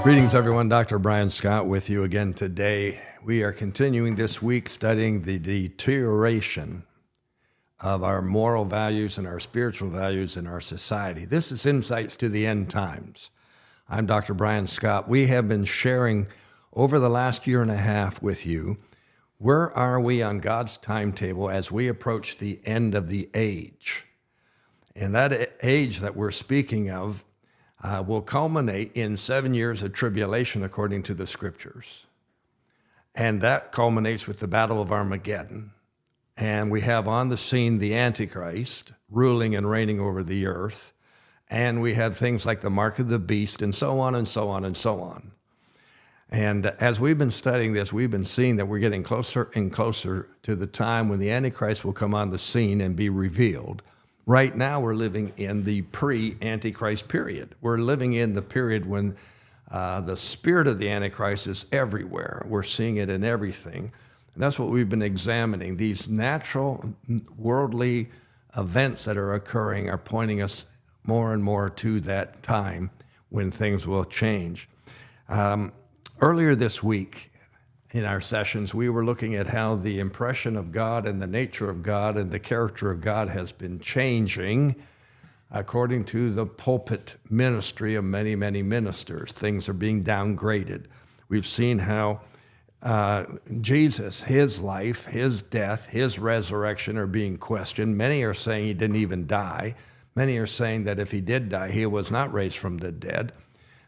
Greetings, everyone. Dr. Brian Scott with you again today. We are continuing this week studying the deterioration of our moral values and our spiritual values in our society. This is Insights to the End Times. I'm Dr. Brian Scott. We have been sharing over the last year and a half with you, where are we on God's timetable as we approach the end of the age? And that age that we're speaking of will culminate in 7 years of tribulation according to the scriptures. And that culminates with the Battle of Armageddon. And we have on the scene the Antichrist ruling and reigning over the earth. And we have things like the mark of the beast and so on and so on and so on. And as we've been studying this, we've been seeing that we're getting closer and closer to the time when the Antichrist will come on the scene and be revealed. Right now, we're living in the pre-Antichrist period. We're living in the period when the spirit of the Antichrist is everywhere. We're seeing it in everything. And that's what we've been examining. These natural, worldly events that are occurring are pointing us more and more to that time when things will change. Earlier this week, in our sessions, we were looking at how the impression of God and the nature of God and the character of God has been changing according to the pulpit ministry of many, many ministers. Things are being downgraded. We've seen how Jesus, his life, his death, his resurrection are being questioned. Many are saying he didn't even die. Many are saying that if he did die, he was not raised from the dead.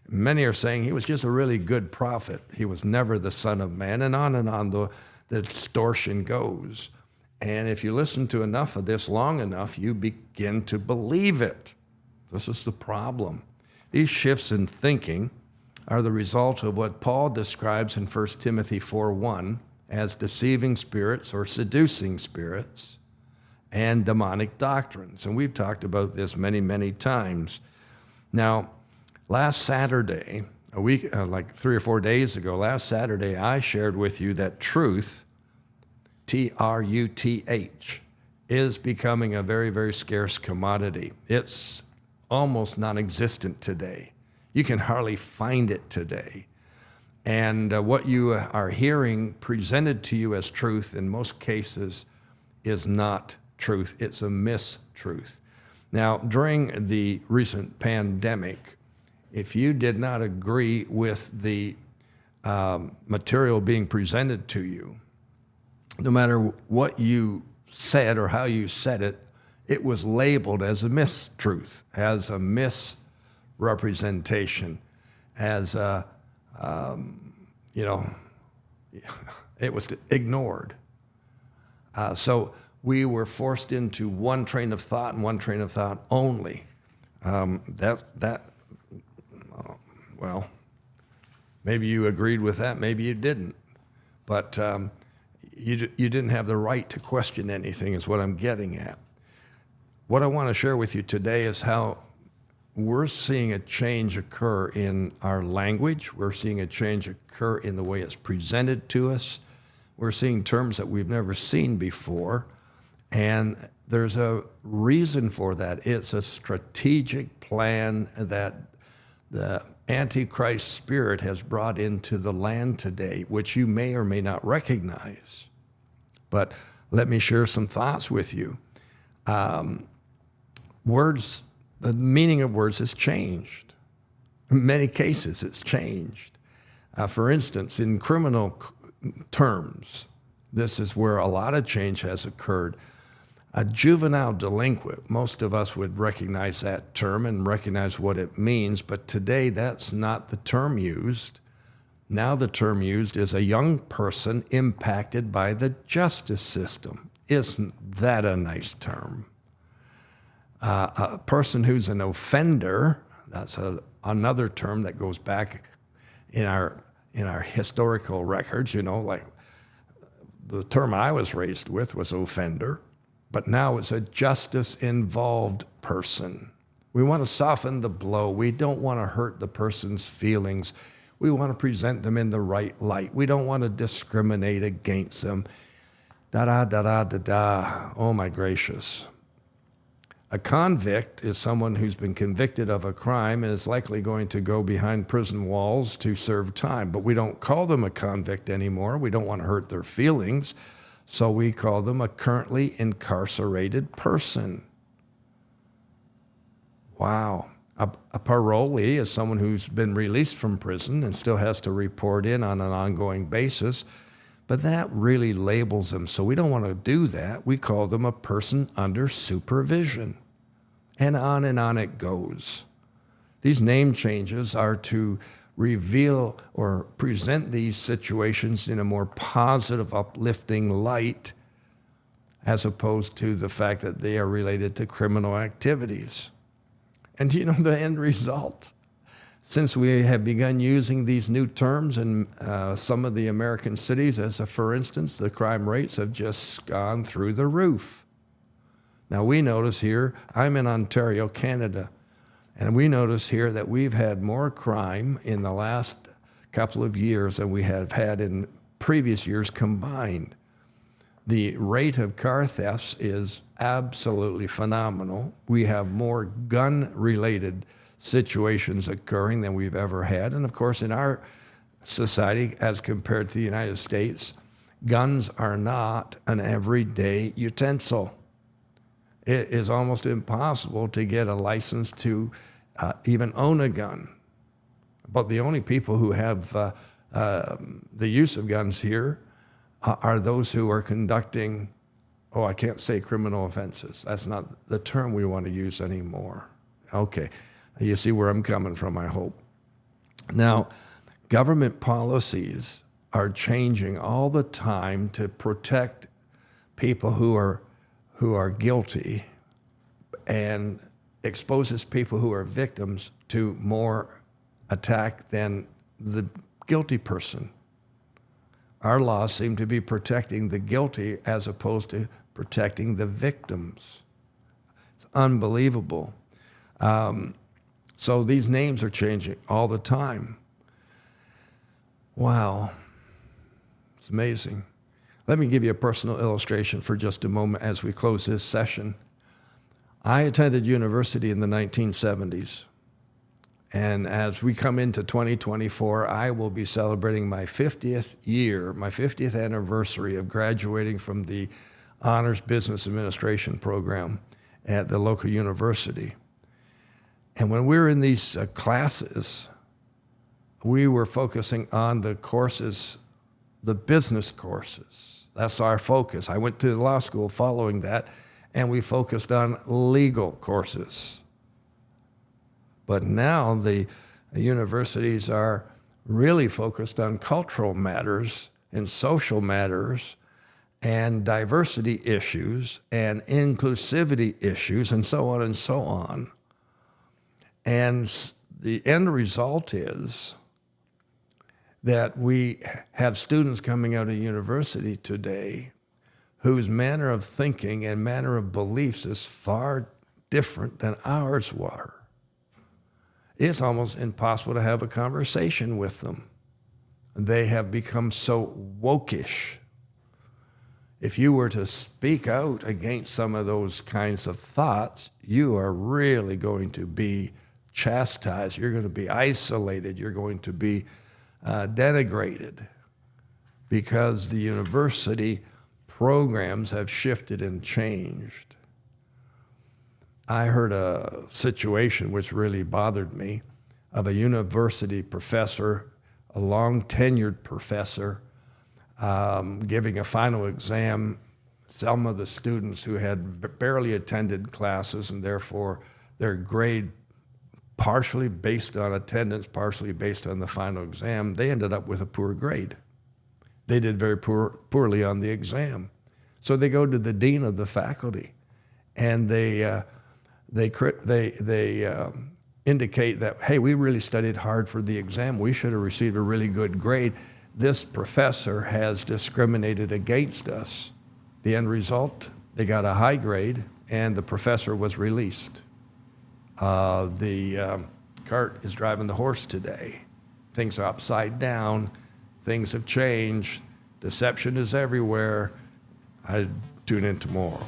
Many are saying he was just a really good prophet. He was never the Son of Man, and on the distortion goes. And if you listen to enough of this long enough, you begin to believe it. This is the problem. These shifts in thinking are the result of what Paul describes in 1 Timothy 4:1 as deceiving spirits or seducing spirits and demonic doctrines. And we've talked about this many, many times. Now, last Saturday, a week, like 3 or 4 days ago, last Saturday, I shared with you that truth, T-R-U-T-H, is becoming a very, very scarce commodity. It's almost non-existent today. You can hardly find it today. And what you are hearing presented to you as truth in most cases is not truth. It's a mistruth. Now, during the recent pandemic, if you did not agree with the material being presented to you, no matter what you said or how you said it, it was labeled as a mistruth, as a misrepresentation, as a, it was ignored. So we were forced into one train of thought and one train of thought only. Well, maybe you agreed with that, maybe you didn't. But you didn't have the right to question anything is what I'm getting at. What I want to share with you today is how we're seeing a change occur in our language. We're seeing a change occur in the way it's presented to us. We're seeing terms that we've never seen before. And there's a reason for that. It's a strategic plan that the Antichrist spirit has brought into the land today, which you may or may not recognize. But let me share some thoughts with you. Words, the meaning of words has changed. In many cases, it's changed. For instance, in criminal terms, this is where a lot of change has occurred. A juvenile delinquent, most of us would recognize that term and recognize what it means, but today that's not the term used. Now the term used is a young person impacted by the justice system. Isn't that a nice term? A person who's an offender, that's another term that goes back in our historical records, like the term I was raised with was offender. But now it's a justice-involved person. We want to soften the blow. We don't want to hurt the person's feelings. We want to present them in the right light. We don't want to discriminate against them. Da-da, da-da, da-da. Oh, my gracious. A convict is someone who's been convicted of a crime and is likely going to go behind prison walls to serve time. But we don't call them a convict anymore. We don't want to hurt their feelings. So we call them a currently incarcerated person. Wow. A parolee is someone who's been released from prison and still has to report in on an ongoing basis. But that really labels them. So we don't want to do that. We call them a person under supervision. And on it goes. These name changes are to reveal or present these situations in a more positive, uplifting light, as opposed to the fact that they are related to criminal activities. And you know the end result? Since we have begun using these new terms in some of the American cities, as a for instance, the crime rates have just gone through the roof. Now we notice here, I'm in Ontario, Canada, and we notice here that we've had more crime in the last couple of years than we have had in previous years combined. The rate of car thefts is absolutely phenomenal. We have more gun-related situations occurring than we've ever had. And of course, in our society, as compared to the United States, guns are not an everyday utensil. It is almost impossible to get a license to even own a gun. But the only people who have the use of guns here are those who are conducting, I can't say criminal offenses. That's not the term we want to use anymore. Okay, you see where I'm coming from, I hope. Now, government policies are changing all the time to protect people who are guilty and exposes people who are victims to more attack than the guilty person. Our laws seem to be protecting the guilty as opposed to protecting the victims. It's unbelievable. So these names are changing all the time. Wow. It's amazing. Let me give you a personal illustration for just a moment as we close this session. I attended university in the 1970s. And as we come into 2024, I will be celebrating my 50th year, my 50th anniversary of graduating from the Honors Business Administration program at the local university. And when we were in these classes, we were focusing on the courses, the business courses. That's our focus. I went to law school following that, and we focused on legal courses. But now the universities are really focused on cultural matters and social matters and diversity issues and inclusivity issues and so on and so on. And the end result is that we have students coming out of university today whose manner of thinking and manner of beliefs is far different than ours were. It's almost impossible to have a conversation with them. They have become so wokish. If you were to speak out against some of those kinds of thoughts, you are really going to be chastised. You're going to be isolated. You're going to be denigrated because the university programs have shifted and changed. I heard a situation which really bothered me of a university professor, a long-tenured professor, giving a final exam. Some of the students who had barely attended classes and therefore their grade partially based on attendance, partially based on the final exam, they ended up with a poor grade. They did very poorly on the exam. So they go to the dean of the faculty and they indicate that, hey, we really studied hard for the exam. We should have received a really good grade. This professor has discriminated against us. The end result, they got a high grade and the professor was released. The cart is driving the horse today. Things are upside down. Things have changed. Deception is everywhere. I tune in tomorrow.